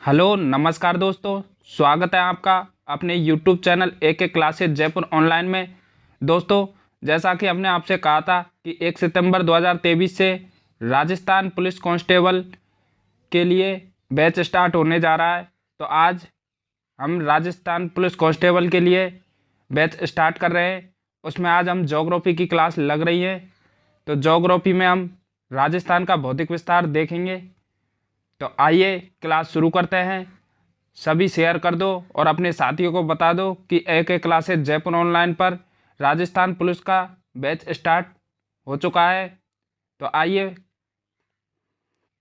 Hello नमस्कार दोस्तों। स्वागत है आपका अपने YouTube channel AK classes Jaipur online में। दोस्तों, जैसा कि हमने आपसे कहा था कि 1 सितंबर 2023 से राजस्थान पुलिस कांस्टेबल के लिए बैच स्टार्ट होने जा रहा है। तो आज हम राजस्थान पुलिस कांस्टेबल के लिए बैच स्टार्ट कर रहे हैं। उसमें आज हम ज्योग्राफी की क्लास लग रही है। तो ज्योग्राफी में हम राजस्थान का भौतिक विस्तार देखेंगे। तो आइए क्लास शुरू करते हैं। सभी शेयर कर दो और अपने साथियों को बता दो कि AK क्लासेज जयपुर ऑनलाइन पर राजस्थान पुलिस का बैच स्टार्ट हो चुका है। तो आइए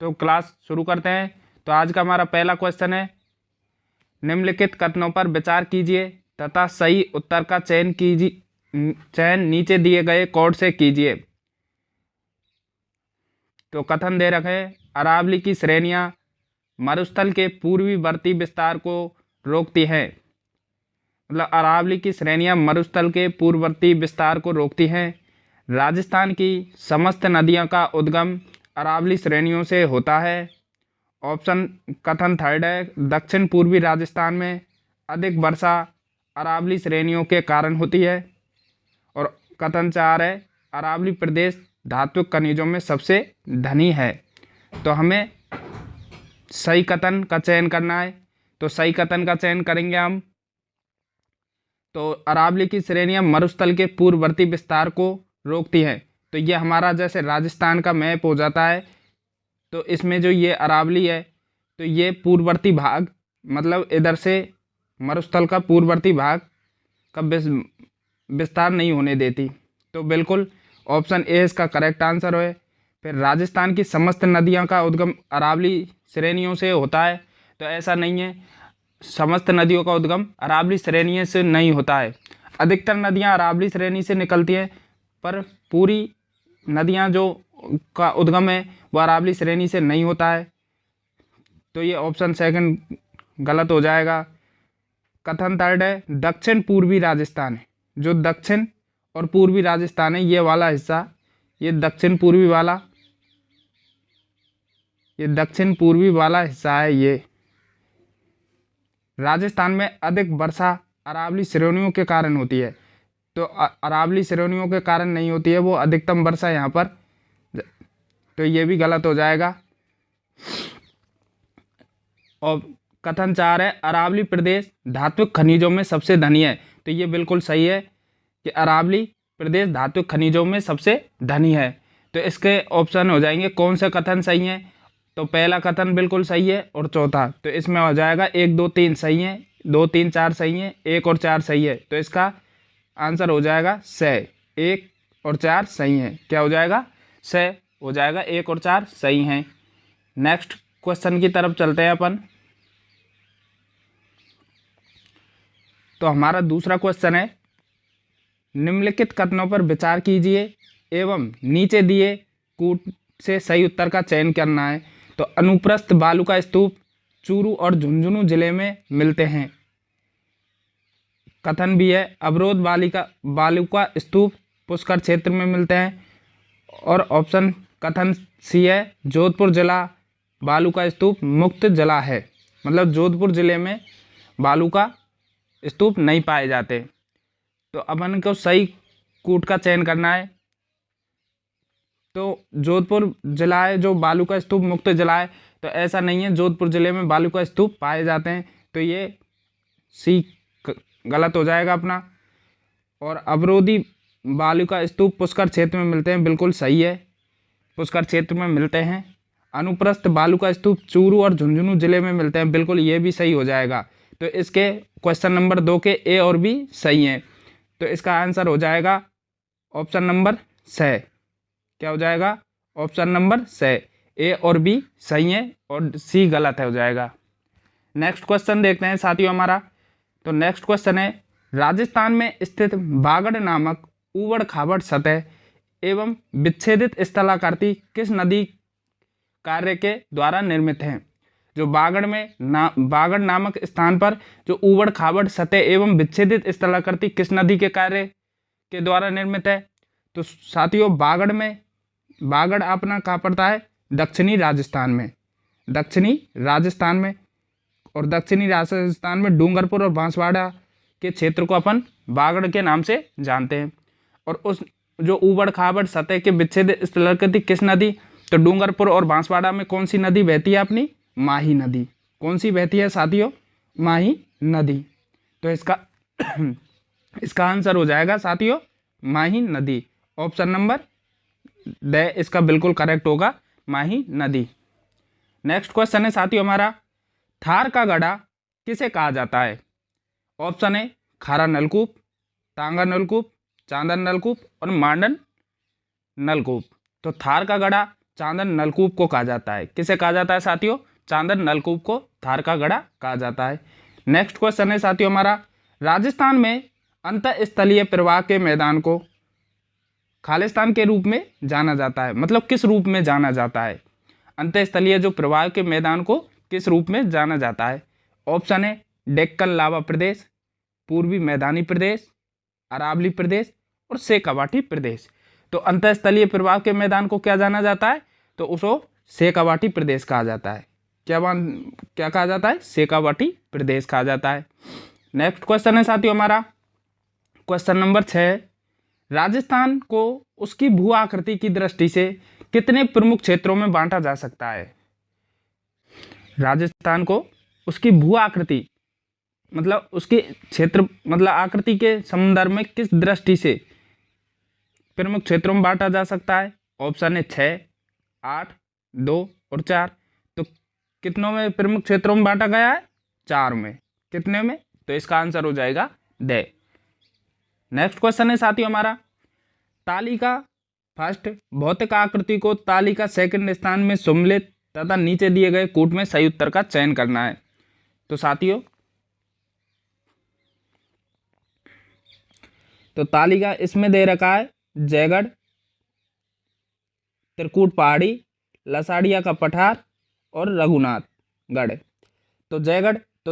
तो क्लास शुरू करते हैं। तो आज का हमारा पहला क्वेश्चन है, निम्नलिखित कथनों पर विचार कीजिए तथा सही उत्तर का चयन नीचे दिए गए कोड से कीजिए। तो कथन दे रखे हैं, अरावली की श्रेणियां मरुस्थल के पूर्वीवर्ती विस्तार को रोकती हैं। मतलब अरावली की श्रेणियां मरुस्थल के पूर्ववर्ती विस्तार को रोकती हैं। राजस्थान की समस्त नदियों का उद्गम अरावली श्रेणियों से होता है। ऑप्शन कथन थर्ड है, दक्षिण पूर्वी राजस्थान में अधिक वर्षा अरावली श्रेणियों के कारण होती है। और कथन चार है, अरावली प्रदेश धात्विक खनिजों में सबसे धनी है। तो हमें सही कथन का चयन करना है। तो सही कथन का चयन करेंगे हम। तो अरावली की श्रेणियां मरुस्थल के पूर्ववर्ती विस्तार को रोकती हैं। तो ये हमारा जैसे राजस्थान का मैप हो जाता है। तो इसमें जो ये अरावली है तो ये पूर्ववर्ती भाग, मतलब इधर से मरुस्थल का पूर्ववर्ती भाग का विस्तार नहीं होने देती। तो बिल्कुल ऑप्शन ए इसका करेक्ट आंसर है। फिर राजस्थान की समस्त नदियों का उद्गम अरावली श्रेणियों से होता है। तो ऐसा नहीं है, समस्त नदियों का उद्गम अरावली श्रेणी से नहीं होता है। अधिकतर नदियां अरावली श्रेणी से निकलती हैं, पर पूरी नदियां जो का उद्गम है वो अरावली श्रेणी से नहीं होता है। तो ये ऑप्शन सेकंड गलत हो जाएगा। कथन थर्ड है, दक्षिण पूर्वी राजस्थान है। जो दक्षिण और पूर्वी राजस्थान है, ये वाला हिस्सा, ये दक्षिण पूर्वी वाला, ये दक्षिण पूर्वी वाला हिस्सा है। ये राजस्थान में अधिक वर्षा अरावली श्रेणियों के कारण होती है। तो अरावली श्रेणियों के कारण नहीं होती है, वो अधिकतम वर्षा यहाँ पर। तो ये भी गलत हो जाएगा। और कथन चार है, अरावली प्रदेश धात्विक खनिजों में सबसे धनी है। तो ये बिल्कुल सही है कि अरावली प्रदेश धात्विक खनिजों में सबसे धनी है। तो इसके ऑप्शन हो जाएंगे कौन से कथन सही हैं। तो पहला कथन बिल्कुल सही है और चौथा, तो इसमें हो जाएगा 1 2 3 सही है, 2 3 4 सही है, 1 और 4 सही है। तो इसका आंसर हो जाएगा स। 1 और 4 सही है। क्या हो जाएगा? स हो जाएगा। 1 और 4 सही हैं। नेक्स्ट क्वेश्चन की तरफ चलते हैं अपन। तो हमारा दूसरा क्वेश्चन है, निम्नलिखित कथनों पर विचार कीजिए एवं नीचे दिए कूट से सही उत्तर का चयन करना है। तो अनुप्रस्थ बालू का स्तूप चूरू और झुंझुनू जिले में मिलते हैं। कथन भी है, अवरोध बालू का स्तूप पुष्कर क्षेत्र में मिलते हैं। और ऑप्शन कथन सी है, जोधपुर जिला बालू का स्तूप मुक्त जिला है। मतलब जोधपुर जिले में बालू का स्तूप नहीं पाए जाते। तो अपन को सही कूट का चयन करना है। तो जोधपुर जिला है जो बालू का स्तूप मुक्त जिला है। तो ऐसा नहीं है, जोधपुर जिले में बालू का स्तूप पाए जाते हैं। तो ये सी गलत हो जाएगा अपना। और अवरोधी बालू का स्तूप पुष्कर क्षेत्र में मिलते हैं, बिल्कुल सही है, पुष्कर क्षेत्र में मिलते हैं। अनुप्रस्थ बालू का स्तूप चूरू और झुंझुनू जिले में मिलते हैं, बिल्कुल ये भी सही हो जाएगा। तो इसके क्वेश्चन नंबर 2 के ए और बी सही हैं। तो इसका आंसर हो जाएगा ऑप्शन नंबर स। क्या हो जाएगा? ऑप्शन नंबर स। ए और बी सही है और सी गलत है हो जाएगा। नेक्स्ट क्वेश्चन देखते हैं साथियों हमारा। तो नेक्स्ट क्वेश्चन है, राजस्थान में स्थित बागड़ नामक ऊबड़ खाबड़ सतह एवं विच्छेदित स्थलाकृति किस नदी कार्य के द्वारा निर्मित हैं। जो बागड़ नामक स्थान पर जो ऊबड़ खाबड़ सतह एवं विच्छेदित स्थलाकृति किस नदी के कार्य के द्वारा निर्मित है। तो साथियों, बागड़ अपना कहाँ पड़ता है? दक्षिणी राजस्थान में। दक्षिणी राजस्थान में और दक्षिणी राजस्थान में डूंगरपुर और बांसवाड़ा के क्षेत्र को अपन बागड़ के नाम से जानते हैं। और उस जो ऊबड़ खाबड़ सतह के विच्छेद स्थल की किस नदी, तो डूंगरपुर और बांसवाड़ा में कौन सी नदी बहती है अपनी, माही नदी। कौन सी बहती है साथियों, माही नदी। तो इसका आंसर हो जाएगा साथियों माही नदी। ऑप्शन नंबर ड इसका बिल्कुल करेक्ट होगा, माही नदी। नेक्स्ट क्वेश्चन है साथियों हमारा, थार का गड़ा किसे कहा जाता है। ऑप्शन है खारा नलकूप, तांगा नलकूप, चांदन नलकूप और मांडन नलकूप। तो थार का गड़ा चांदन नलकूप को कहा जाता है। किसे कहा जाता है साथियों, चांदन नलकूप को थार का गड़ा कहा जाता है। नेक्स्ट क्वेश्चन है साथियों हमारा, राजस्थान में अंतःस्थलीय प्रवाह के मैदान को खालिस्तान के रूप में जाना जाता है। मतलब किस रूप में जाना जाता है, अंतःस्थलीय जो प्रवाह के मैदान को किस रूप में जाना जाता है। ऑप्शन है डेक्कन लावा प्रदेश, पूर्वी मैदानी प्रदेश, अरावली प्रदेश और शेखावाटी प्रदेश। तो अंतःस्थलीय प्रवाह के मैदान को क्या जाना जाता है, तो उसको शेखावाटी प्रदेश कहा जाता है। क्या कहा जाता है, शेखावाटी प्रदेश कहा जाता है। नेक्स्ट क्वेश्चन है साथियों हमारा क्वेश्चन नंबर 6, राजस्थान को उसकी भू आकृति की दृष्टि से कितने प्रमुख क्षेत्रों में बांटा जा सकता है। राजस्थान को उसकी भू आकृति मतलब उसके क्षेत्र मतलब आकृति के संदर्भ में किस दृष्टि से प्रमुख क्षेत्रों में बांटा जा सकता है। ऑप्शन है 6, 8, 2 और 4। तो कितनों में प्रमुख क्षेत्रों में बांटा गया है, 4 में। कितने में, तो इसका आंसर हो जाएगा ड। नेक्स्ट क्वेश्चन है साथियों हमारा, तालिका फर्स्ट भौतिक आकृति को तालिका सेकंड स्थान में सम्मिलित तथा नीचे दिए गए कूट में सही उत्तर का चयन करना है। तो साथियों तो तालिका इसमें दे रखा है जयगढ़, त्रिकूट पहाड़ी, लसाड़िया का पठार और रघुनाथगढ़। तो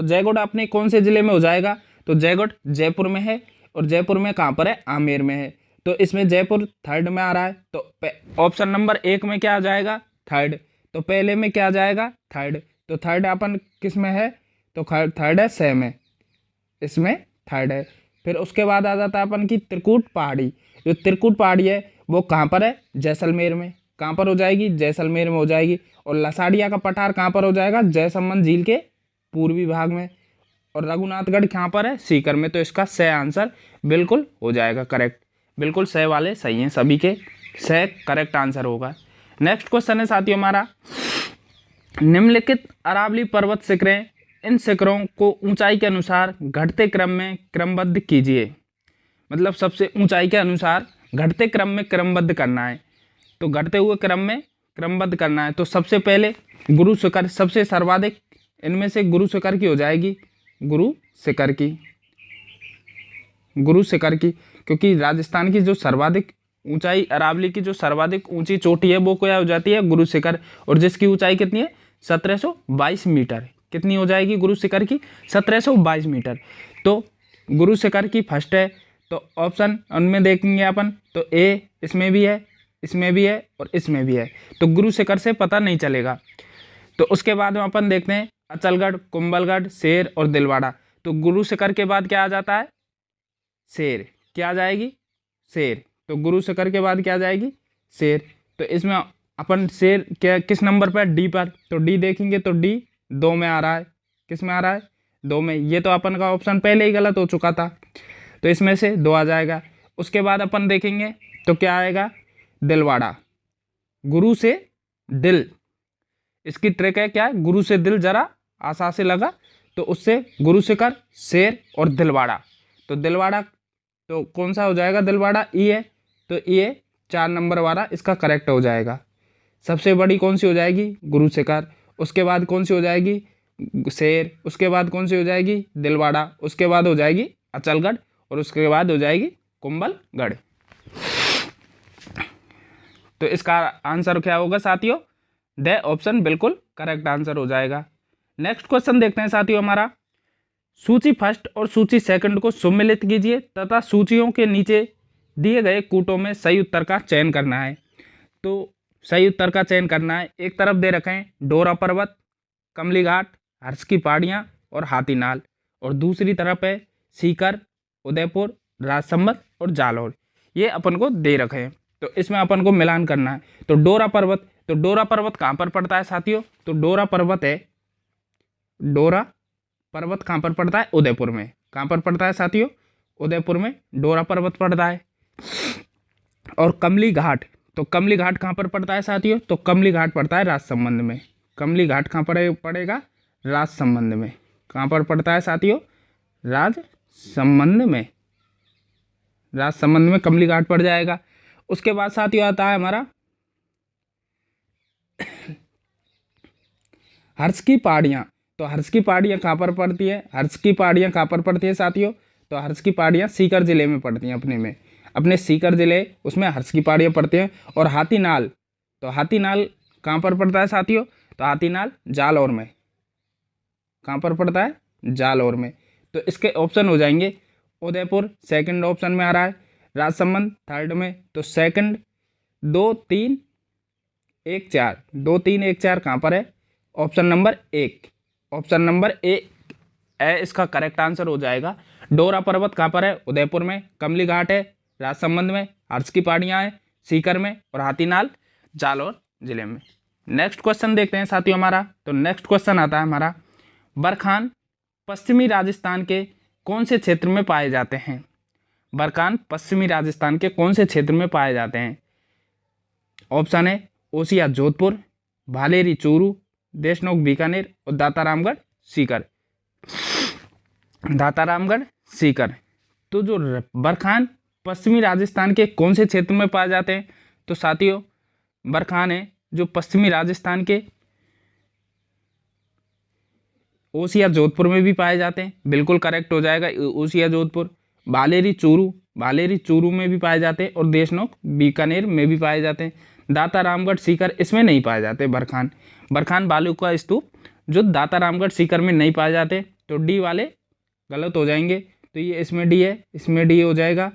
जयगढ़ अपने कौन से जिले में हो जाएगा, तो जयगढ़ जयपुर में है। और जयपुर में कहाँ पर है, आमेर में है। तो इसमें जयपुर थर्ड में आ रहा है। तो ऑप्शन नंबर 1 में क्या आ जाएगा, थर्ड। तो पहले में क्या आ जाएगा, थर्ड। तो थर्ड अपन किस में है, तो थर्ड है स में, इसमें थर्ड है। फिर उसके बाद आ जाता है अपन की त्रिकूट पहाड़ी। जो त्रिकूट पहाड़ी है वो कहाँ पर है, जैसलमेर में। कहाँ पर हो जाएगी, जैसलमेर में हो जाएगी। और लसाड़िया का पठार कहाँ पर हो जाएगा, जयसमंद झील के पूर्वी भाग में। और रघुनाथगढ़ कहाँ पर है, सीकर में। तो इसका स आंसर बिल्कुल हो जाएगा करेक्ट। बिल्कुल स वाले सही हैं सभी के, स करेक्ट आंसर होगा। नेक्स्ट क्वेश्चन है साथियों हमारा, निम्नलिखित अरावली पर्वत शिखरें, इन शिखरों को ऊंचाई के अनुसार घटते क्रम में क्रमबद्ध कीजिए। मतलब सबसे ऊंचाई के अनुसार घटते क्रम में क्रमबद्ध करना है। तो घटते हुए क्रम में क्रमबद्ध करना है। तो सबसे पहले गुरु शिखर सबसे सर्वाधिक, इनमें से गुरु शिखर की हो जाएगी, गुरु शिखर की, क्योंकि राजस्थान की जो सर्वाधिक ऊंचाई, अरावली की जो सर्वाधिक ऊंची चोटी है वो क्या हो जाती है, गुरु शिखर। और जिसकी ऊंचाई कितनी है, 1722 मीटर। कितनी हो जाएगी गुरु शिखर की, 1722 मीटर। तो गुरु शिखर की फर्स्ट है। तो ऑप्शन उनमें देखेंगे अपन, तो ए इसमें भी है, इसमें भी है और इसमें भी है। तो गुरु शिखर से पता नहीं चलेगा। तो उसके बाद में अपन देखते हैं अचलगढ़, कुंभलगढ़, शेर और दिलवाड़ा। तो गुरु शिखर के बाद क्या आ जाता है, शेर। क्या आ जाएगी, शेर। तो गुरु शिखर के बाद क्या आ जाएगी, शेर। तो इसमें अपन शेर क्या किस नंबर पर, डी पर। तो डी देखेंगे तो डी 2 में आ रहा है। किस में आ रहा है, 2 में। ये तो अपन का ऑप्शन पहले ही गलत हो चुका था, तो इसमें से 2 आ जाएगा। उसके बाद अपन देखेंगे तो क्या आएगा, दिलवाड़ा। गुरु से दिल, इसकी ट्रिक है क्या है, गुरु से दिल जरा आशा से लगा, तो उससे गुरु शिखर, शेर और दिलवाड़ा। तो दिलवाड़ा तो कौन सा हो जाएगा, दिलवाड़ा ई है। तो ये 4 नंबर वाला इसका करेक्ट हो जाएगा। सबसे बड़ी कौन सी हो जाएगी, गुरु शिखर। उसके बाद कौन सी हो जाएगी, शेर। उसके बाद कौन सी हो जाएगी, दिलवाड़ा। उसके बाद हो जाएगी अचलगढ़ और उसके बाद हो जाएगी कुंभलगढ़। तो इसका आंसर क्या होगा साथियों, द ऑप्शन बिल्कुल करेक्ट आंसर हो जाएगा। नेक्स्ट क्वेश्चन देखते हैं साथियों हमारा, सूची फर्स्ट और सूची सेकंड को सम्मिलित कीजिए तथा सूचियों के नीचे दिए गए कूटों में सही उत्तर का चयन करना है। तो सही उत्तर का चयन करना है, एक तरफ दे रखे हैं डोरा पर्वत, कमली घाट, हर्ष की पहाड़ियाँ और हाथीनाल, और दूसरी तरफ है सीकर, उदयपुर, राजसमंद और जालौर। ये अपन को दे रखे हैं, तो इसमें अपन को मिलान करना है। तो डोरा पर्वत कहाँ पर पड़ता है साथियों? तो डोरा पर्वत कहाँ पर पड़ता है? उदयपुर में। कहाँ पर पड़ता है साथियों? उदयपुर में डोरा पर्वत पड़ता है। और कमली घाट कहाँ पर पड़ता है साथियों? तो कमली घाट पड़ता है राजसमंद में। कमली घाट कहाँ पड़ेगा? राजसमंद में। कहाँ पर पड़ता है साथियों? राजसमंद में कमली घाट पड़ जाएगा। उसके बाद साथियों आता है हमारा हर्ष की पहाड़ियाँ। तो हर्ष की पहाड़ियाँ कहाँ पर पड़ती है? साथियों? तो हर्ष की पहाड़ियाँ सीकर जिले में पड़ती हैं। अपने सीकर जिले, उसमें हर्ष की पहाड़ियाँ पड़ती हैं। और हाथीनाल कहाँ पर पड़ता है साथियों? तो हाथीनाल जालौर में। कहाँ पर पड़ता है? जालौर में। तो इसके ऑप्शन हो जाएंगे उदयपुर सेकंड ऑप्शन में आ रहा है, राजसमंद थर्ड में। तो सेकंड 2 3 1 4 2 3 1 4 कहाँ पर है? ऑप्शन नंबर ए इसका करेक्ट आंसर हो जाएगा। डोरा पर्वत कहाँ पर है? उदयपुर में। कमली घाट है राजसमंद में। हर्ष की पहाड़ियाँ है सीकर में। और हाथीनाल जालौर जिले में। नेक्स्ट क्वेश्चन देखते हैं साथियों हमारा। तो नेक्स्ट क्वेश्चन आता है हमारा, बरखान पश्चिमी राजस्थान के कौन से क्षेत्र में पाए जाते हैं? बरखान पश्चिमी राजस्थान के कौन से क्षेत्र में पाए जाते हैं? ऑप्शन है ओसिया जोधपुर, भालेरी चूरू, देशनोक बीकानेर और दातारामगढ़ सीकर। तो जो बरखान पश्चिमी राजस्थान के कौन से क्षेत्र में पाए जाते हैं? तो साथियों बरखान है जो पश्चिमी राजस्थान के ओसिया जोधपुर में भी पाए जाते हैं। बिल्कुल करेक्ट हो जाएगा ओसिया जोधपुर। भालेरी चूरू में भी पाए जाते हैं। और देशनोक बीकानेर में भी पाए जाते हैं। दातारामगढ़ सीकर इसमें नहीं पाए जाते। बरखान बालू का स्तूप जो दातारामगढ़ सीकर में नहीं पाए जाते। तो डी वाले गलत हो जाएंगे। तो ये इसमें डी है, इसमें डी हो जाएगा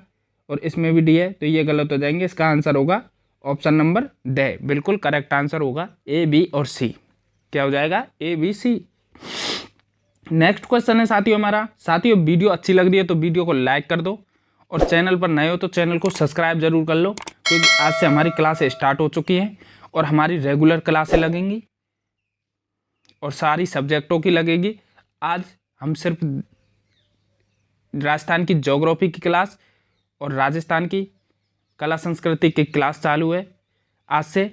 और इसमें भी डी है, तो ये गलत हो जाएंगे। इसका आंसर होगा ऑप्शन नंबर ड। बिल्कुल करेक्ट आंसर होगा ए, बी और सी। क्या हो जाएगा? ए, बी, सी। नेक्स्ट क्वेश्चन है साथियों हमारा। साथियों वीडियो अच्छी लग रही है तो वीडियो को लाइक कर दो, और चैनल पर नए हो तो चैनल को सब्सक्राइब जरूर कर लो, क्योंकि आज से हमारी क्लासें स्टार्ट हो चुकी हैं और हमारी रेगुलर क्लासें लगेंगी और सारी सब्जेक्टों की लगेगी। आज हम सिर्फ राजस्थान की ज्योग्राफी की क्लास और राजस्थान की कला संस्कृति की क्लास चालू है आज से,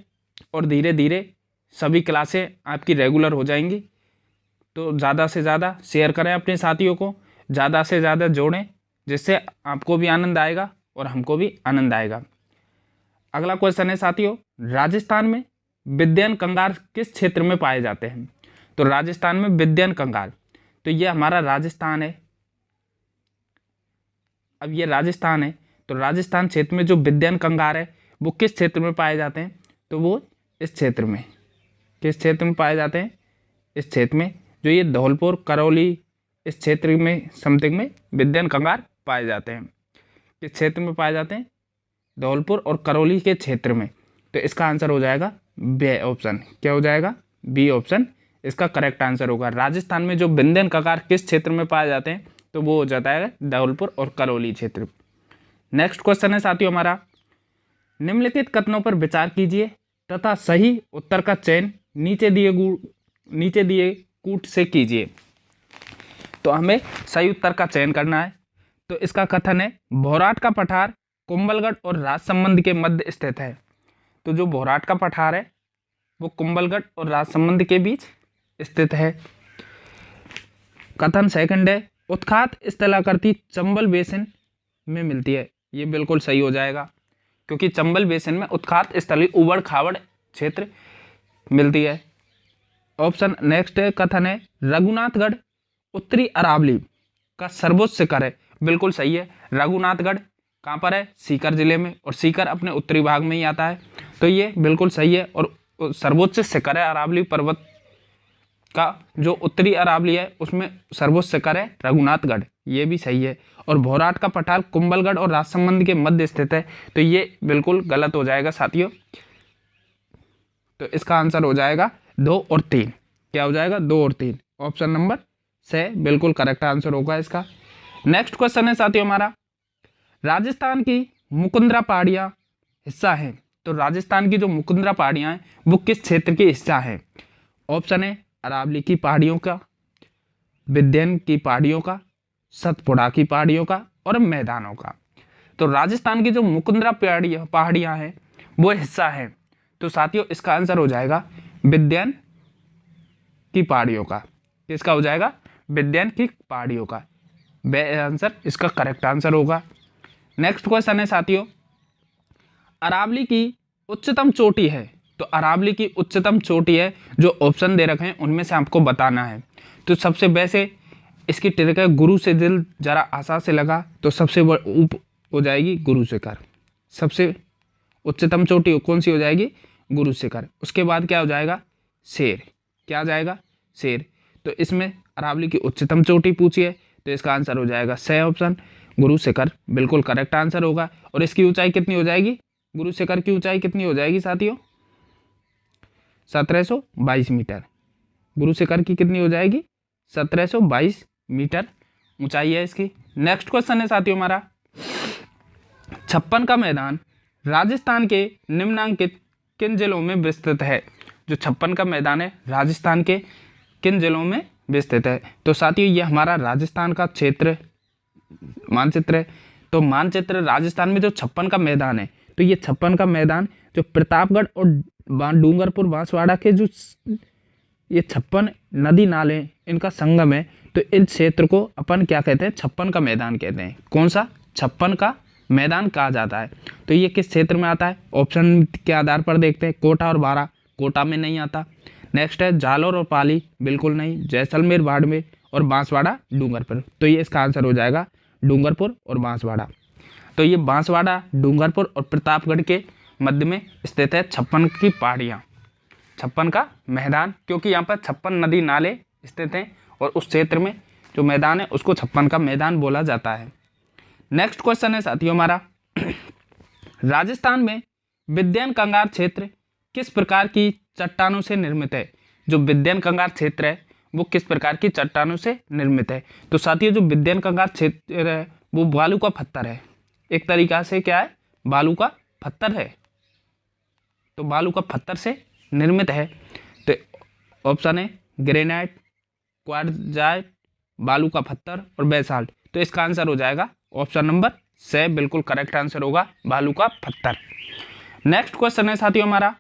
और धीरे धीरे सभी क्लासें आपकी रेगुलर हो जाएंगी। तो ज़्यादा से ज़्यादा शेयर करें अपने साथियों को, ज़्यादा से ज़्यादा जोड़ें, जिससे आपको भी आनंद आएगा और हमको भी आनंद आएगा। अगला क्वेश्चन है साथियों, राजस्थान में विद्यन कंगार किस क्षेत्र में पाए जाते हैं? तो राजस्थान में विद्यन कंगार, तो ये हमारा राजस्थान है। अब ये राजस्थान है, तो राजस्थान क्षेत्र में जो विद्यन कंगार है वो किस क्षेत्र में पाए जाते हैं? तो वो इस क्षेत्र में। किस क्षेत्र में पाए जाते हैं? इस क्षेत्र में, जो ये धौलपुर करौली इस क्षेत्र में समथिंग में विद्यन कंगार पाए जाते हैं। किस क्षेत्र में पाए जाते हैं? धौलपुर और करौली के क्षेत्र में। तो इसका आंसर हो जाएगा बी ऑप्शन। क्या हो जाएगा? बी ऑप्शन इसका करेक्ट आंसर होगा। राजस्थान में जो विद्यन कंगार किस क्षेत्र में पाए जाते हैं? तो वो हो जाता है धौलपुर और करौली क्षेत्र। नेक्स्ट क्वेश्चन है साथियों हमारा, निम्नलिखित कथनों पर विचार कीजिए तथा सही उत्तर का चयन नीचे दिए कूट से कीजिए। तो हमें सही उत्तर का चयन करना है। तो इसका कथन है, भौराट का पठार कुंभलगढ़ और राजसमंद के मध्य स्थित है। तो जो भौराट का पठार है वो कुंभलगढ़ और राजसमंद के बीच स्थित है। कथन सेकंड है, उत्खात स्थलाकृति चंबल बेसिन में मिलती है। ये बिल्कुल सही हो जाएगा, क्योंकि चंबल बेसिन में उत्खात स्थली उबड़ खाबड़ क्षेत्र मिलती है। ऑप्शन नेक्स्ट कथन है, रघुनाथगढ़ उत्तरी अरावली का सर्वोच्च शिखर है। बिल्कुल सही है। रघुनाथगढ़ कहाँ पर है? सीकर जिले में, और सीकर अपने उत्तरी भाग में ही आता है। तो ये बिल्कुल सही है। और सर्वोच्च शिखर है अरावली पर्वत का, जो उत्तरी अरावली है उसमें सर्वोच्च शिखर है रघुनाथगढ़। ये भी सही है। और भौराट का पठार कुंभलगढ़ और राजसमंद के मध्य स्थित है। तो ये बिल्कुल गलत हो जाएगा साथियों। तो इसका आंसर हो जाएगा 2 और 3। क्या हो जाएगा? 2 और 3। ऑप्शन नंबर से बिल्कुल करेक्ट आंसर होगा इसका। नेक्स्ट क्वेश्चन है साथियों हमारा, राजस्थान की मुकुंदरा पहाड़ियाँ हिस्सा है। तो राजस्थान की जो मुकुंदरा पहाड़ियाँ हैं वो किस क्षेत्र की हिस्सा है? ऑप्शन है अरावली की पहाड़ियों का, विंध्य की पहाड़ियों का, सतपुड़ा की पहाड़ियों का और मैदानों का। तो राजस्थान की जो मुकुंदरा पहाड़ियाँ हैं वो हिस्सा है। तो साथियों इसका आंसर हो जाएगा विंध्य की पहाड़ियों का। किसका हो जाएगा? विंध्य की पहाड़ियों का आंसर इसका करेक्ट आंसर होगा। नेक्स्ट क्वेश्चन है साथियों, अरावली की उच्चतम चोटी है। तो अरावली की उच्चतम चोटी है, जो ऑप्शन दे रखे हैं उनमें से आपको बताना है। तो सबसे वैसे इसकी ट्रिक है, गुरु से दिल जरा आशा से लगा, तो सबसे ऊप हो जाएगी गुरु शिखर। सबसे उच्चतम चोटी कौन सी हो जाएगी? गुरु शिखर। उसके बाद क्या हो जाएगा? शेर। क्या आ जाएगा? शेर। तो इसमें अरावली की उच्चतम चोटी पूछी है, तो इसका आंसर हो जाएगा स ऑप्शन, गुरु शिखर बिल्कुल करेक्ट आंसर होगा। और इसकी ऊंचाई कितनी हो जाएगी? गुरु शिखर की ऊंचाई कितनी हो जाएगी साथियों? 1722 मीटर। गुरु शिखर की कितनी हो जाएगी? 1722 मीटर ऊंचाई है इसकी। नेक्स्ट क्वेश्चन है साथियों हमारा, छप्पन का मैदान राजस्थान के निम्नांकित किन जिलों में विस्तृत है? जो छप्पन का मैदान है राजस्थान के किन जिलों में विस्तृत है? तो साथियों ये हमारा राजस्थान का क्षेत्र मानचित्र है। तो मानचित्र राजस्थान में जो छप्पन का मैदान है, तो ये छप्पन का मैदान जो प्रतापगढ़ और डूंगरपुर बांसवाड़ा के जो ये 56 नदी नाले इनका संगम है, तो इस क्षेत्र को अपन क्या कहते हैं? छप्पन का मैदान कहते हैं। कौन सा? छप्पन का मैदान कहा जाता है। तो ये किस क्षेत्र में आता है? ऑप्शन के आधार पर देखते हैं, कोटा और बारां। कोटा में नहीं आता। नेक्स्ट है जालौर और पाली, बिल्कुल नहीं। जैसलमेर, बाड़मेर और बांसवाड़ा, डूंगरपुर। तो ये इसका आंसर हो जाएगा डूंगरपुर और बांसवाड़ा। तो ये बांसवाड़ा, डूंगरपुर और प्रतापगढ़ के मध्य में स्थित है छप्पन की पहाड़ियाँ, छप्पन का मैदान, क्योंकि यहाँ पर 56 नदी नाले स्थित हैं और उस क्षेत्र में जो मैदान है उसको छप्पन का मैदान बोला जाता है। नेक्स्ट क्वेश्चन है साथियों हमारा, राजस्थान में विंध्य कंगार क्षेत्र किस प्रकार की चट्टानों से निर्मित है? जो विंध्य कंगार क्षेत्र है वो किस प्रकार की चट्टानों से निर्मित है? तो साथियों जो विंध्य कंगार क्षेत्र है वो बालू का पत्थर है। एक तरीका से क्या है? बालू का पत्थर है। तो बालू का पत्थर से निर्मित है। तो ऑप्शन है ग्रेनाइट, क्वार्ट्जाइट, बालू का पत्थर और बेसाल्ट। तो इसका आंसर हो जाएगा ऑप्शन नंबर से बिल्कुल करेक्ट आंसर होगा, बालू का पत्थर। नेक्स्ट क्वेश्चन है साथियों हमारा,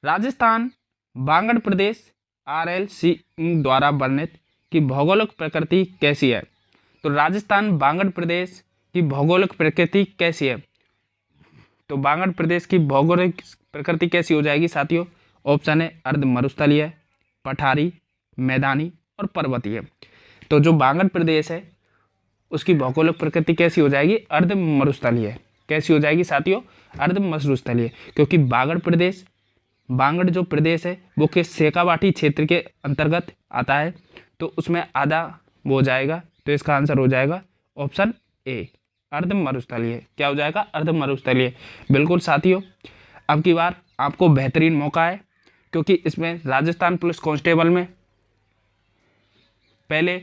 राजस्थान बांगड़ प्रदेश RLC द्वारा वर्णित की भौगोलिक प्रकृति कैसी है? तो राजस्थान बांगड़ प्रदेश की भौगोलिक प्रकृति कैसी है? तो बांगड़ प्रदेश की भौगोलिक प्रकृति कैसी हो जाएगी साथियों? ऑप्शन है अर्ध मरुस्थलीय, पठारी, मैदानी और पर्वतीय। तो जो बांगड़ प्रदेश है उसकी भौगोलिक प्रकृति कैसी हो जाएगी? अर्ध मरुस्थलीय। कैसी हो जाएगी साथियों? अर्ध मरुस्थलीय, क्योंकि बांगड़ जो प्रदेश है वो के शेखावाटी क्षेत्र के अंतर्गत आता है, तो उसमें आधा वो हो जाएगा। तो इसका आंसर हो जाएगा ऑप्शन ए, अर्ध मरुस्थलीय। क्या हो जाएगा? अर्ध मरुस्थलीय। बिल्कुल साथियों, अब की बार आपको बेहतरीन मौका है, क्योंकि इसमें राजस्थान पुलिस कांस्टेबल में पहले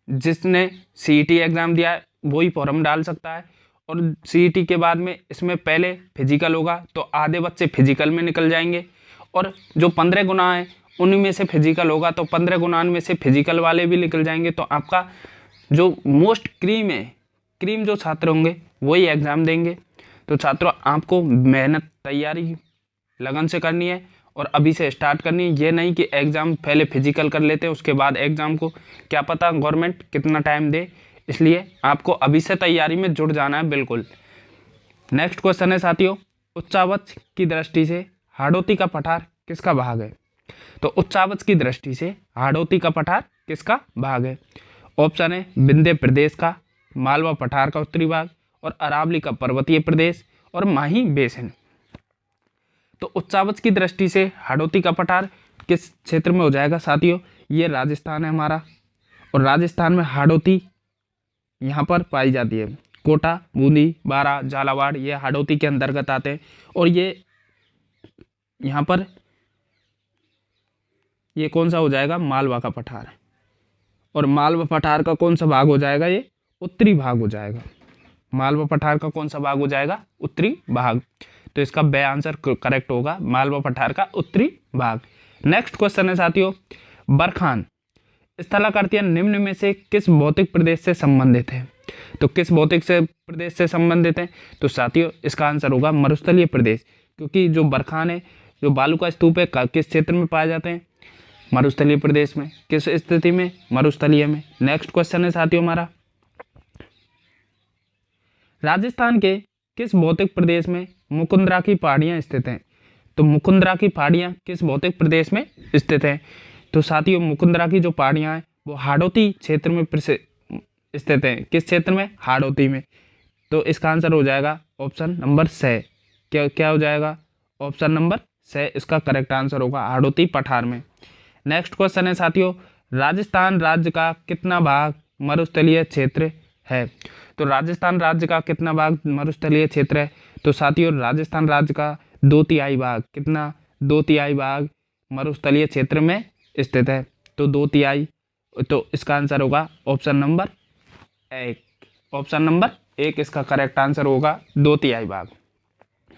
जिसने CET एग्ज़ाम दिया है वही फॉर्म डाल सकता है, और CET के बाद में इसमें पहले फिजिकल होगा, तो आधे बच्चे फिजिकल में निकल जाएंगे, और जो 15 गुना है उनमें से फिजिकल होगा, तो 15 गुना में से फिजिकल वाले भी निकल जाएंगे। तो आपका जो मोस्ट क्रीम है, क्रीम जो छात्र होंगे वही एग्ज़ाम देंगे। तो छात्रों आपको मेहनत, तैयारी लगन से करनी है और अभी से स्टार्ट करनी है। ये नहीं कि एग्ज़ाम पहले फिजिकल कर लेते हैं उसके बाद एग्ज़ाम को, क्या पता गवर्नमेंट कितना टाइम दे, इसलिए आपको अभी से तैयारी में जुट जाना है बिल्कुल। नेक्स्ट क्वेश्चन है साथियों, उच्चावच की दृष्टि से हाड़ौती का पठार किसका भाग है? तो उच्चावच की दृष्टि से हाड़ौती का पठार किसका भाग है? ऑप्शन है विंध्य प्रदेश का, मालवा पठार का उत्तरी भाग और अरावली का पर्वतीय प्रदेश और माही बेसिन। तो उच्चावच की दृष्टि से हाड़ौती का पठार किस क्षेत्र में हो जाएगा साथियों? ये राजस्थान है हमारा, और राजस्थान में हाड़ौती यहाँ पर पाई जाती है। कोटा, बूंदी, बारां, झालावाड़ ये हाड़ौती के अंतर्गत आते हैं, और ये यहाँ पर ये कौन सा हो जाएगा, मालवा का पठार। और मालवा पठार का कौन सा भाग हो जाएगा, ये उत्तरी भाग हो जाएगा। मालवा पठार का कौन सा भाग हो जाएगा, उत्तरी भाग। तो इसका बे आंसर करेक्ट होगा, मालवा पठार का उत्तरी भाग। नेक्स्ट क्वेश्चन है साथियों, बरखान स्थलाकृतियां निम्न में से किस भौतिक प्रदेश से संबंधित है। तो किस भौतिक से प्रदेश से संबंधित है, तो साथियों इसका आंसर होगा मरुस्थलीय प्रदेश, क्योंकि जो बरखान है, जो बालू का स्तूप है, किस क्षेत्र में पाए जाते हैं, मरुस्थलीय प्रदेश में। किस स्थिति में, मरुस्थलीय में। नेक्स्ट क्वेश्चन है साथियों हमारा, राजस्थान के किस भौतिक प्रदेश में मुकुंदरा की पहाड़ियां स्थित हैं। तो मुकुंदरा की पहाड़ियां किस भौतिक प्रदेश में स्थित हैं, तो साथियों मुकुंदरा की जो पहाड़ियां हैं वो हाड़ौती क्षेत्र में स्थित हैं। किस क्षेत्र में, हाड़ौती में। तो इसका आंसर हो जाएगा ऑप्शन नंबर स। क्या हो जाएगा, ऑप्शन नंबर स इसका करेक्ट आंसर होगा, हाड़ौती पठार में। नेक्स्ट क्वेश्चन है साथियों, राजस्थान राज्य का कितना भाग मरुस्थलीय क्षेत्र है। तो राजस्थान राज्य का कितना भाग मरुस्थलीय क्षेत्र है, तो साथियों राजस्थान राज्य का 2/3 भाग, कितना, 2/3 भाग मरुस्थलीय क्षेत्र में स्थित है। तो 2/3, तो इसका आंसर होगा ऑप्शन नंबर 1। ऑप्शन नंबर 1 इसका करेक्ट आंसर होगा, 2/3 भाग।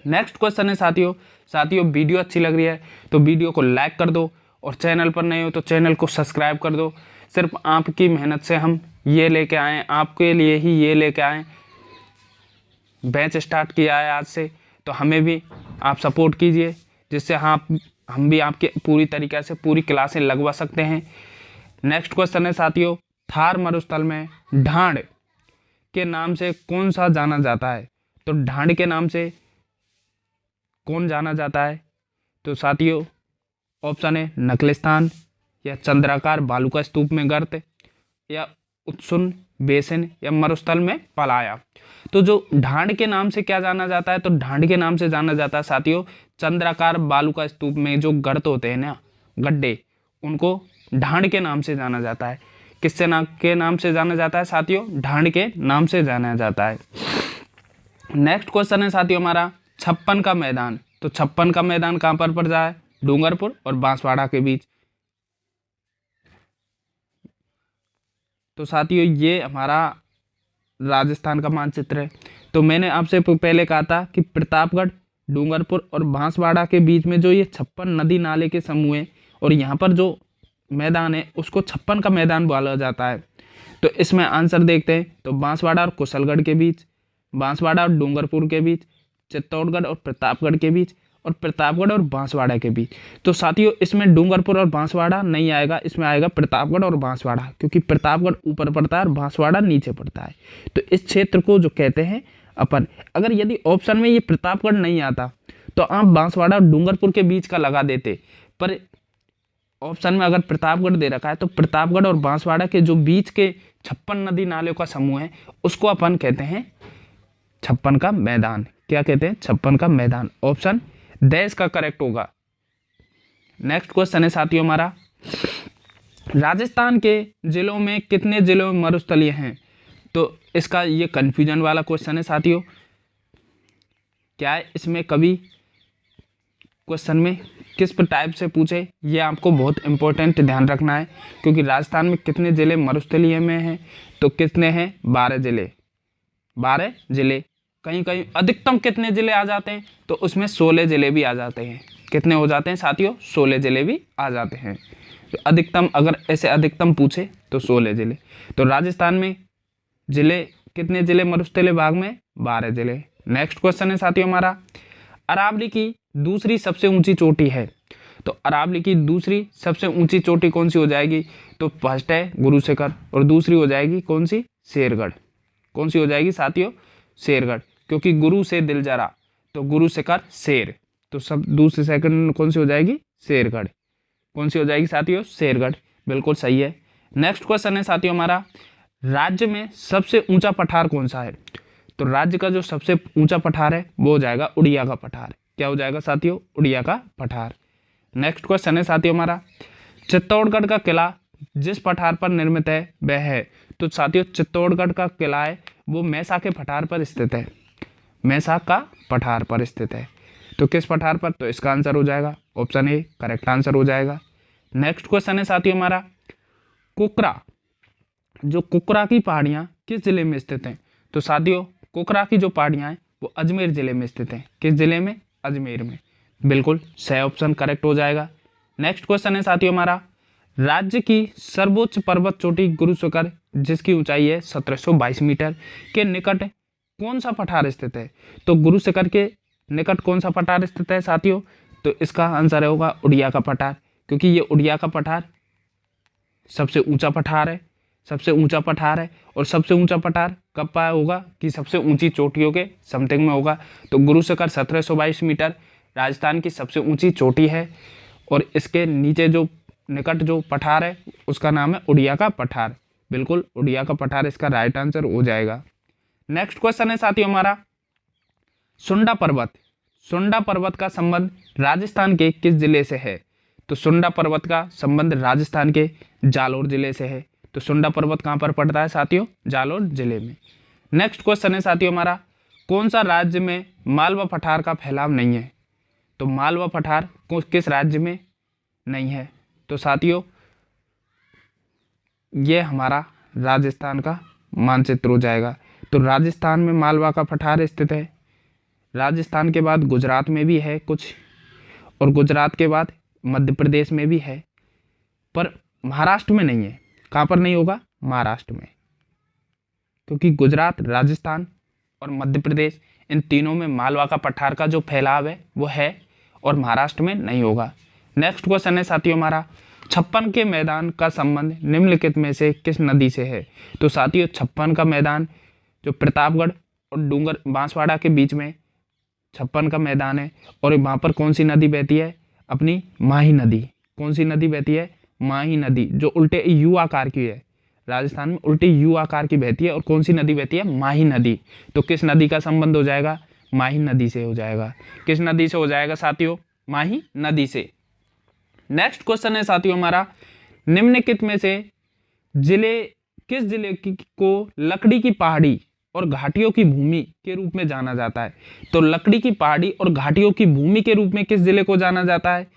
नेक्स्ट क्वेश्चन है साथियों वीडियो अच्छी लग रही है तो वीडियो को लाइक कर दो, और चैनल पर नए हो तो चैनल को सब्सक्राइब कर दो। सिर्फ आपकी मेहनत से हम ये लेके आए, आपके लिए ही ये लेके आए। बैच स्टार्ट किया है आज से, तो हमें भी आप सपोर्ट कीजिए, जिससे हम भी आपके पूरी तरीके से पूरी क्लासें लगवा सकते हैं। नेक्स्ट क्वेश्चन है साथियों, थार मरुस्थल में ढांड के नाम से कौन सा जाना जाता है। तो ढांड के नाम से कौन जाना जाता है, तो साथियों ऑप्शन है नखलिस्तान, या चंद्राकार बालू का स्तूप में गर्त, या उत्सुन बेसिन, या मरुस्थल में पलाया। तो जो ढांड के नाम से क्या जाना जाता है, तो ढांड के नाम से जाना जाता है साथियों चंद्राकार बालू का स्तूप में जो गर्त होते हैं ना, गड्ढे, उनको ढांड के नाम से जाना जाता है। किससे के नाम से जाना जाता है साथियों, ढांड के नाम से जाना जाता है। नेक्स्ट क्वेश्चन है साथियों हमारा, 56 का मैदान। तो 56 का मैदान कहाँ पर पड़ रहा है, डूंगरपुर और बांसवाड़ा के बीच। तो साथियों ये हमारा राजस्थान का मानचित्र है। तो मैंने आपसे पहले कहा था कि प्रतापगढ़, डूंगरपुर और बांसवाड़ा के बीच में जो ये 56 नदी नाले के समूह हैं, और यहाँ पर जो मैदान है उसको 56 का मैदान बोला जाता है। तो इसमें आंसर देखते हैं, तो बांसवाड़ा और कुशलगढ़ के बीच, बांसवाड़ा और डूंगरपुर के बीच, चित्तौड़गढ़ और प्रतापगढ़ के बीच, और प्रतापगढ़ और बांसवाड़ा के बीच। तो साथियों इसमें डूंगरपुर और बांसवाड़ा नहीं आएगा, इसमें आएगा प्रतापगढ़ और बांसवाड़ा, क्योंकि प्रतापगढ़ ऊपर पड़ता है और बांसवाड़ा नीचे पड़ता है। तो इस क्षेत्र को जो कहते हैं अपन, अगर यदि ऑप्शन में ये प्रतापगढ़ नहीं आता तो आप बांसवाड़ा और डूंगरपुर के बीच का लगा देते, पर ऑप्शन में अगर प्रतापगढ़ दे रखा है तो प्रतापगढ़ और बांसवाड़ा के जो बीच के 56 नदी नालों का समूह है उसको अपन कहते हैं 56 का मैदान। क्या कहते हैं, 56 का मैदान। ऑप्शन देश का करेक्ट होगा। नेक्स्ट क्वेश्चन है साथियों हमारा, राजस्थान के जिलों में कितने जिलों में मरुस्थलीय हैं। तो इसका ये कंफ्यूजन वाला क्वेश्चन है साथियों। क्या है, इसमें कभी क्वेश्चन में किस टाइप से पूछे, ये आपको बहुत इंपॉर्टेंट ध्यान रखना है, क्योंकि राजस्थान में कितने जिले मरुस्थलीय में हैं, तो कितने हैं, 12 जिले। 12 जिले, कहीं कहीं अधिकतम कितने जिले आ जाते हैं, तो उसमें 16 जिले भी आ जाते हैं। कितने हो जाते हैं साथियों, 16 जिले भी आ जाते हैं। तो अधिकतम, अगर ऐसे अधिकतम पूछे तो 16 जिले। तो राजस्थान में जिले, कितने जिले मरुस्थलीय भाग में, 12 जिले। नेक्स्ट क्वेश्चन है साथियों हमारा, अरावली की दूसरी सबसे ऊंची चोटी है। तो अरावली की दूसरी सबसे ऊंची चोटी कौन सी हो जाएगी, तो फर्स्ट है गुरु शिखर, और दूसरी हो जाएगी कौन सी, शेरगढ़। कौन सी हो जाएगी साथियों, शेरगढ़, क्योंकि गुरु से दिल जरा, तो गुरु शिखर शेर, तो सब दूसरी सेकंड कौन सी हो जाएगी, शेरगढ़। कौन सी हो जाएगी साथियों, शेरगढ़, बिल्कुल सही है। नेक्स्ट क्वेश्चन है साथियों हमारा, राज्य में सबसे ऊंचा पठार कौन सा है। तो राज्य का जो सबसे ऊंचा पठार है वो हो जाएगा उड़िया का पठार। क्या हो जाएगा साथियों, उड़िया का पठार। नेक्स्ट क्वेश्चन है साथियों हमारा, चित्तौड़गढ़ का किला जिस पठार पर निर्मित है वह है। तो साथियों चित्तौड़गढ़ का किला है वो मैसा के पठार पर स्थित है, मैसा का पठार पर स्थित है। तो किस पठार पर, तो इसका आंसर हो जाएगा ऑप्शन ए करेक्ट आंसर हो जाएगा। नेक्स्ट क्वेश्चन है साथियों हमारा, कुकरा, जो कुकरा की पहाड़ियाँ किस जिले में स्थित हैं? तो साथियों कुकरा की जो पहाड़ियाँ हैं वो अजमेर जिले में स्थित हैं। किस जिले में? अजमेर में। बिल्कुल सही ऑप्शन करेक्ट हो जाएगा। नेक्स्ट क्वेश्चन है साथियों हमारा, राज्य की सर्वोच्च पर्वत चोटी गुरु शिखर जिसकी ऊंचाई है 1722 मीटर के निकट कौन सा पठार स्थित है? तो गुरु शिखर के निकट कौन सा पठार स्थित है साथियों? तो इसका आंसर होगा उड़िया का पठार, क्योंकि ये उड़िया का पठार सबसे ऊंचा पठार है, सबसे ऊंचा पठार है। और सबसे ऊंचा पठार कब पाया होगा? कि सबसे ऊंची चोटियों के समथिंग में होगा। तो गुरु शिखर 1722 मीटर राजस्थान की सबसे ऊंची चोटी है, और इसके नीचे जो निकट जो पठार है उसका नाम है उड़िया का पठार। बिल्कुल उड़िया का पठार इसका राइट आंसर हो जाएगा। नेक्स्ट क्वेश्चन है साथियों हमारा, सुंडा पर्वत, सुंडा पर्वत का संबंध राजस्थान के किस जिले से है? तो सुंडा पर्वत का संबंध राजस्थान के जालोर जिले से है। तो सुंडा पर्वत कहाँ पर पड़ता है साथियों? जालोर जिले में। नेक्स्ट क्वेश्चन है साथियों हमारा, कौन सा राज्य में मालवा पठार का फैलाव नहीं है? तो मालवा पठार किस राज्य में नहीं है? तो साथियों ये हमारा राजस्थान का मानचित्र हो जाएगा। तो राजस्थान में मालवा का पठार स्थित है। राजस्थान के बाद गुजरात में भी है कुछ, और गुजरात के बाद मध्य प्रदेश में भी है, पर महाराष्ट्र में नहीं है। कहाँ पर नहीं होगा? महाराष्ट्र में, क्योंकि गुजरात, राजस्थान और मध्य प्रदेश इन तीनों में मालवा का पठार का जो फैलाव है वो है, और महाराष्ट्र में नहीं होगा। नेक्स्ट क्वेश्चन है साथियों हमारा, छप्पन के मैदान का संबंध निम्नलिखित में से किस नदी से है? तो साथियों छप्पन का मैदान जो प्रतापगढ़ और डूंगर बांसवाड़ा के बीच में छप्पन का मैदान है, और वहाँ पर कौन सी नदी बहती है? अपनी माही नदी। कौन सी नदी बहती है? माही नदी, जो उल्टे यू आकार की है। राजस्थान में उल्टे यू आकार की बहती है, और कौन सी नदी बहती है? माही नदी। तो किस नदी का संबंध हो जाएगा? माही नदी से हो जाएगा। किस नदी से हो जाएगा साथियों? माही नदी से। नेक्स्ट क्वेश्चन है साथियों हमारा, निम्नलिखित में से किस जिले को लकड़ी की पहाड़ी और घाटियों की भूमि के रूप में जाना जाता है? तो लकड़ी की पहाड़ी और घाटियों की भूमि के रूप में किस जिले को जाना जाता है?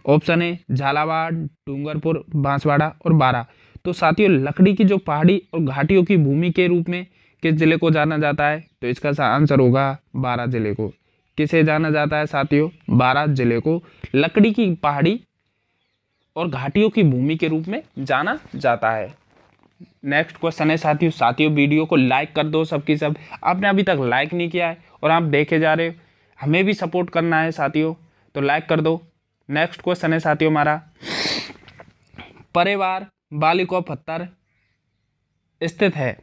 ऑप्शन है झालावाड़, डूंगरपुर, बांसवाड़ा और बारां। तो साथियों लकड़ी की जो पहाड़ी और घाटियों की भूमि के रूप में किस जिले को जाना जाता है? तो इसका आंसर होगा बारां जिले को। किसे जाना जाता है साथियों? बारां जिले को लकड़ी की पहाड़ी और घाटियों की भूमि के रूप में जाना जाता है। नेक्स्ट क्वेश्चन है साथियों वीडियो को लाइक कर दो सबकी सब। आपने अभी तक लाइक नहीं किया है और आप देखे जा रहे हो, हमें भी सपोर्ट करना है साथियों, तो लाइक कर दो। नेक्स्ट क्वेश्चन है साथियों हमारा, परेवार बालिका पत्थर स्थित है।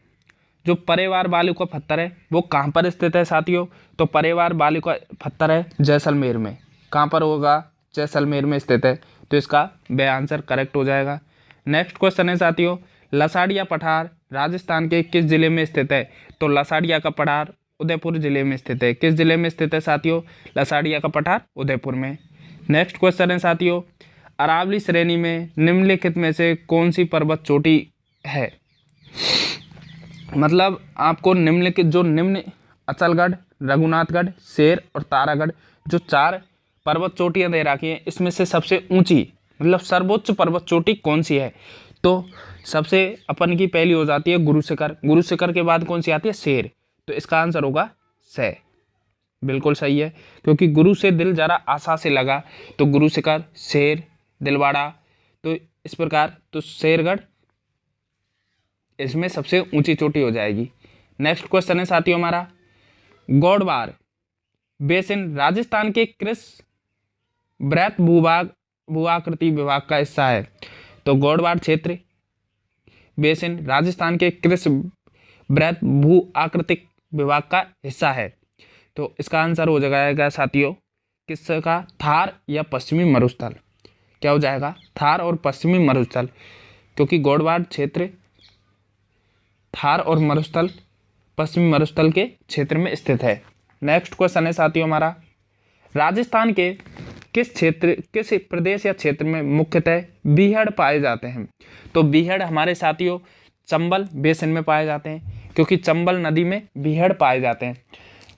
जो परेवार बालिका पत्थर है वो कहाँ पर स्थित है साथियों? तो परेवार बालिका पत्थर है जैसलमेर में। कहाँ पर होगा? जैसलमेर में स्थित है। तो इसका बे आंसर करेक्ट हो जाएगा। नेक्स्ट क्वेश्चन है साथियों, लसाड़िया पठार राजस्थान के किस जिले में स्थित है? तो लसाड़िया का पठार उदयपुर जिले में स्थित है। किस जिले में स्थित है साथियों? लसाड़िया का पठार उदयपुर में। नेक्स्ट क्वेश्चन है साथियों, अरावली श्रेणी में निम्नलिखित में से कौन सी पर्वत चोटी है? मतलब आपको निम्नलिखित जो अचलगढ़, रघुनाथगढ़, शेर और तारागढ़ जो 4 पर्वत चोटियां दे रखी हैं, इसमें से सबसे ऊंची मतलब सर्वोच्च पर्वत चोटी कौन सी है? तो सबसे अपन की पहली हो जाती है गुरु शिखर। गुरु शिखर के बाद कौन सी आती है? शेर। तो इसका आंसर होगा से। बिल्कुल सही है, क्योंकि गुरु से दिल जरा आशा से लगा, तो गुरु शिखर, शेर, दिलवाड़ा, तो इस प्रकार तो शेरगढ़ इसमें सबसे ऊंची चोटी हो जाएगी। नेक्स्ट क्वेश्चन है साथियों हमारा, गौड़वार बेसिन राजस्थान के किस वृत्त भूआकृति विभाग का हिस्सा है? तो गौड़वार क्षेत्र बेसिन राजस्थान के किस वृत्त भू आकृतिक विभाग का हिस्सा है? तो इसका आंसर हो जाएगा साथियों किसका? थार या पश्चिमी मरुस्थल। क्या हो जाएगा? थार और पश्चिमी मरुस्थल, क्योंकि गौड़वार क्षेत्र थार और मरुस्थल पश्चिमी मरुस्थल के क्षेत्र में स्थित है। नेक्स्ट क्वेश्चन है साथियों हमारा, राजस्थान के किस प्रदेश या क्षेत्र में मुख्यतः बीहड़ पाए जाते हैं? तो बीहड़ हमारे साथियों चंबल बेसिन में पाए जाते हैं, क्योंकि चंबल नदी में बीहड़ पाए जाते हैं,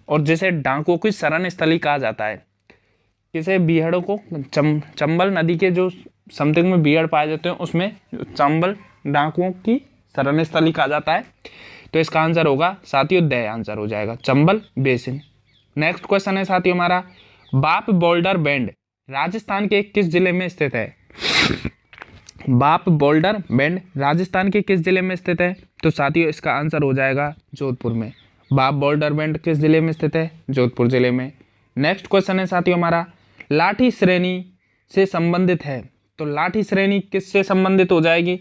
और जिसे डाकुओं की शरण स्थली कहा जाता है। किसे? बीहड़ों को चंबल नदी के जो समथिंग में बियर्ड पाए जाते हैं उसमें चंबल डाकुओं की शरण स्थली कहा जाता है। तो इसका आंसर होगा साथियों द आंसर हो जाएगा चंबल बेसिन। नेक्स्ट क्वेश्चन है साथियों हमारा, बाप बोल्डर बैंड राजस्थान के किस जिले में स्थित है? बाप बोल्डर बैंड राजस्थान के किस जिले में स्थित है? तो साथियों इसका आंसर हो जाएगा जोधपुर में। बाप बोल्डर बैंड किस जिले में स्थित है? जोधपुर जिले में। नेक्स्ट क्वेश्चन है साथियों हमारा, लाठी श्रेणी से संबंधित है। तो लाठी श्रेणी किससे संबंधित हो जाएगी?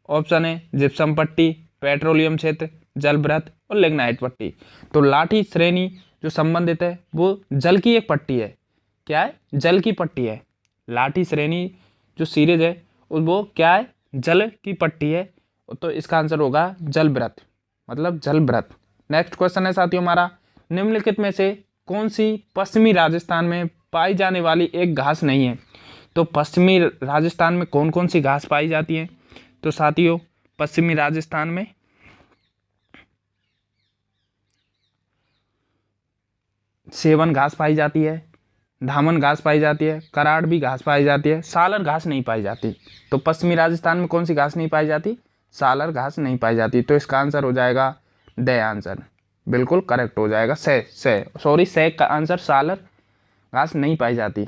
ऑप्शन है जिप्सम पट्टी, पेट्रोलियम क्षेत्र, जलभृत और लिग्नाइट पट्टी। तो लाठी श्रेणी जो संबंधित है वो जल की एक पट्टी है। क्या है? जल की पट्टी है। लाठी श्रेणी जो सीरीज है वो क्या है? जल की पट्टी है। तो इसका आंसर होगा जलभृत, मतलब जलभृत। नेक्स्ट क्वेश्चन है साथियों हमारा, निम्नलिखित में से कौन सी पश्चिमी राजस्थान में पाई जाने वाली एक घास नहीं है? तो पश्चिमी राजस्थान में कौन कौन सी घास पाई जाती है? तो साथियों पश्चिमी राजस्थान में सेवन घास पाई जाती है, धामन घास पाई जाती है, कराड़ भी घास पाई जाती है, सालर घास नहीं पाई जाती। तो पश्चिमी राजस्थान में कौन सी घास नहीं पाई जाती? सालर घास नहीं पाई जाती। तो इसका आंसर हो जाएगा द आंसर, बिल्कुल करेक्ट हो जाएगा। से का आंसर सालर घास नहीं पाई जाती।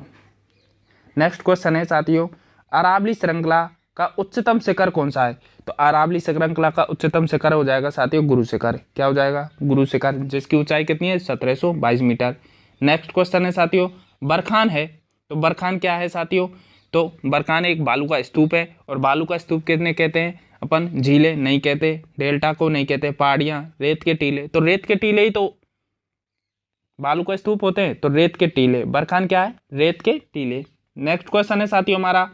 नेक्स्ट क्वेश्चन है साथियों, अरावली श्रृंखला का उच्चतम शिखर कौन सा है? तो अरावली श्रृंखला का उच्चतम शिखर हो जाएगा साथियों गुरु शिखर। क्या हो जाएगा? गुरु शिखर, जिसकी ऊंचाई कितनी है? 1722 मीटर। नेक्स्ट क्वेश्चन है साथियों, बरखान है। तो बरखान क्या है साथियों? तो बरखान एक बालू का स्तूप है, और बालू का स्तूप कितने कहते हैं अपन? झीलें नहीं कहते, डेल्टा को नहीं कहते, पहाड़ियाँ, रेत के टीले। तो रेत के टीले ही तो बालू का स्तूप होते हैं। तो रेत के टीले, बरखान क्या है? रेत के टीले। नेक्स्ट क्वेश्चन है साथियों हमारा,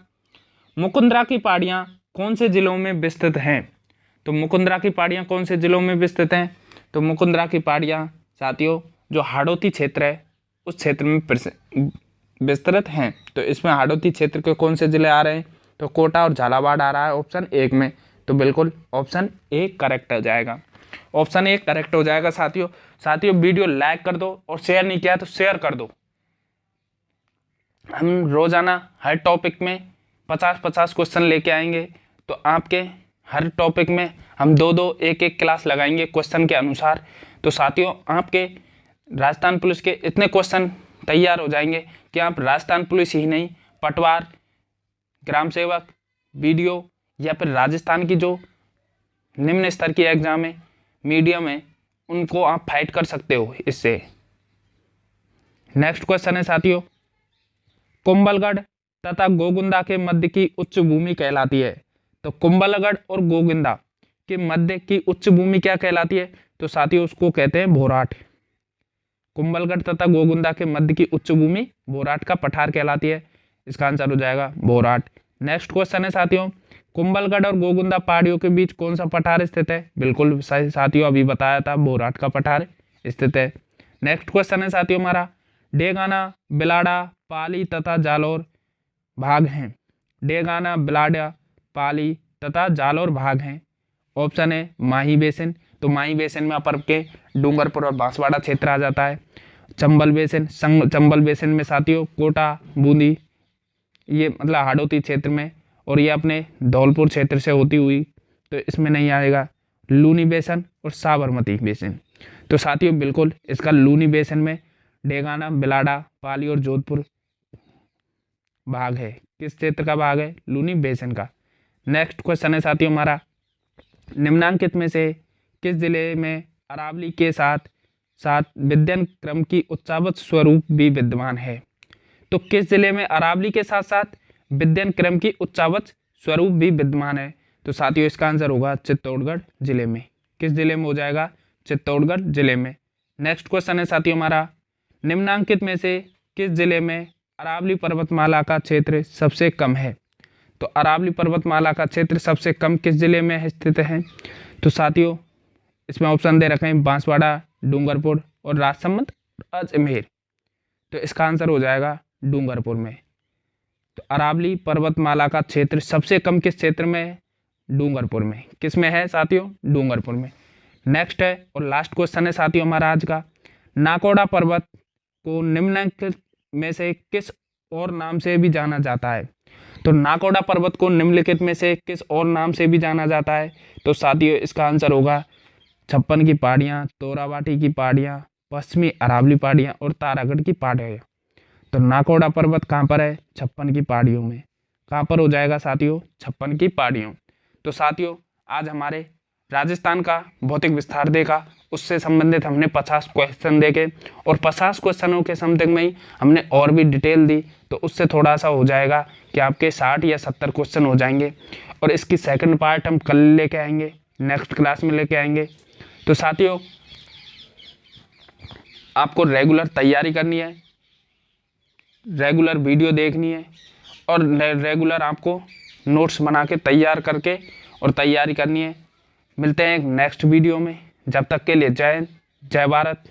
मुकुंदरा की पहाड़ियाँ कौन से जिलों में विस्तृत हैं? तो मुकुंदरा की पहाड़ियाँ कौन से जिलों में विस्तृत हैं? तो मुकुंदरा की पहाड़ियाँ साथियों जो हाड़ौती क्षेत्र है उस क्षेत्र में विस्तृत हैं। तो इसमें हाड़ौती क्षेत्र के कौन से जिले आ रहे हैं? तो कोटा और झालावाड़ आ रहा है ऑप्शन 1 में। तो बिल्कुल ऑप्शन ए करेक्ट हो जाएगा, ऑप्शन ए करेक्ट हो जाएगा साथियों वीडियो लाइक कर दो और शेयर नहीं किया तो शेयर कर दो। हम रोजाना हर टॉपिक में 50-50 क्वेश्चन लेके आएंगे। तो आपके हर टॉपिक में हम 2-2 1-1 क्लास लगाएंगे क्वेश्चन के अनुसार। तो साथियों आपके राजस्थान पुलिस के इतने क्वेश्चन तैयार हो जाएंगे कि आप राजस्थान पुलिस ही नहीं, पटवार, ग्राम सेवक, वीडियो या फिर राजस्थान की जो निम्न स्तर की एग्जाम है, मीडियम है, उनको आप फाइट कर सकते हो इससे। नेक्स्ट क्वेश्चन है साथियों, कुंभलगढ़ तथा गोगुंदा के मध्य की उच्च भूमि कहलाती है। तो कुंभलगढ़ और गोगुंदा के मध्य की उच्च भूमि क्या कहलाती है? तो साथियों उसको कहते हैं भोराट। कुंभलगढ़ तथा गोगुंदा के मध्य की उच्च भूमि भोराट का पठार कहलाती है। इसका आंसर हो जाएगा भोराट। नेक्स्ट क्वेश्चन है साथियों, कुंभलगढ़ और गोगुंदा पहाड़ियों के बीच कौन सा पठार स्थित है? बिल्कुल सही साथियों, अभी बताया था भोराट का पठार स्थित है। नेक्स्ट क्वेश्चन है साथियों हमारा, डेगाना, बिलाड़ा, पाली तथा जालौर भाग हैं। डेगाना, बिलाड़ा, पाली तथा जालौर भाग हैं। ऑप्शन है माही बेसिन। तो माही बेसिन में अपर के डूंगरपुर और बांसवाड़ा क्षेत्र आ जाता है। चंबल बेसिन, चंबल बेसिन में साथियों कोटा, बूंदी, ये मतलब हाड़ौती क्षेत्र में, और ये अपने धौलपुर क्षेत्र से होती हुई, तो इसमें नहीं आएगा। लूनी बेसिन और साबरमती बेसिन। तो साथियों बिल्कुल इसका लूनी बेसिन में डेगाना, बिलाड़ा, पाली और जोधपुर भाग है। किस क्षेत्र का भाग है? लूनी बेसिन का। नेक्स्ट क्वेश्चन है साथियों हमारा, निम्नांकित में से किस जिले में अरावली के साथ साथ विद्यन क्रम की उच्चावच स्वरूप भी विद्यमान है? तो किस जिले में अरावली के साथ साथ विद्यन क्रम की उच्चावच स्वरूप भी विद्यमान है? तो साथियों इसका आंसर होगा चित्तौड़गढ़ जिले में। किस जिले में हो जाएगा? चित्तौड़गढ़ जिले में। नेक्स्ट क्वेश्चन है साथियों हमारा, निम्नांकित में से किस जिले में अरावली पर्वतमाला का क्षेत्र सबसे कम है? तो अरावली पर्वतमाला का क्षेत्र सबसे कम किस जिले में स्थित है? तो साथियों इसमें ऑप्शन दे रखे हैं बांसवाड़ा, डूंगरपुर और राजसमंद, अजमेर। तो इसका आंसर हो जाएगा डूंगरपुर में। तो अरावली पर्वतमाला का क्षेत्र सबसे कम किस क्षेत्र में है? डूंगरपुर में। किस में है साथियों? डूंगरपुर में। नेक्स्ट है और लास्ट क्वेश्चन है साथियों हमारा आज का, नाकोड़ा पर्वत को निम्नलिखित में से किस और नाम से भी जाना जाता है? तो नाकोड़ा पर्वत को निम्नलिखित में से किस और नाम से भी जाना जाता है? तो साथियों इसका आंसर होगा 56 की पहाड़ियाँ, तोराबाटी की पहाड़ियाँ, पश्चिमी अरावली पहाड़ियाँ और तारागढ़ की पहाड़ियाँ। तो नाकोड़ा पर्वत कहाँ पर है? 56 की पहाड़ियों में। कहाँ पर हो जाएगा साथियों? 56 की पहाड़ियों। तो साथियों आज हमारे राजस्थान का भौतिक विस्तार देखा, उससे संबंधित हमने 50 क्वेश्चन देखे और 50 क्वेश्चनों के समथिंग में ही हमने और भी डिटेल दी, तो उससे थोड़ा सा हो जाएगा कि आपके 60 या 70 क्वेश्चन हो जाएंगे। और इसकी सेकंड पार्ट हम कल लेके आएंगे, नेक्स्ट क्लास में लेके आएंगे। तो साथियों आपको रेगुलर तैयारी करनी है, रेगुलर वीडियो देखनी है और रेगुलर आपको नोट्स बना के तैयार करके और तैयारी करनी है। मिलते हैं एक नेक्स्ट वीडियो में, जब तक के लिए जय हिंद, जय भारत।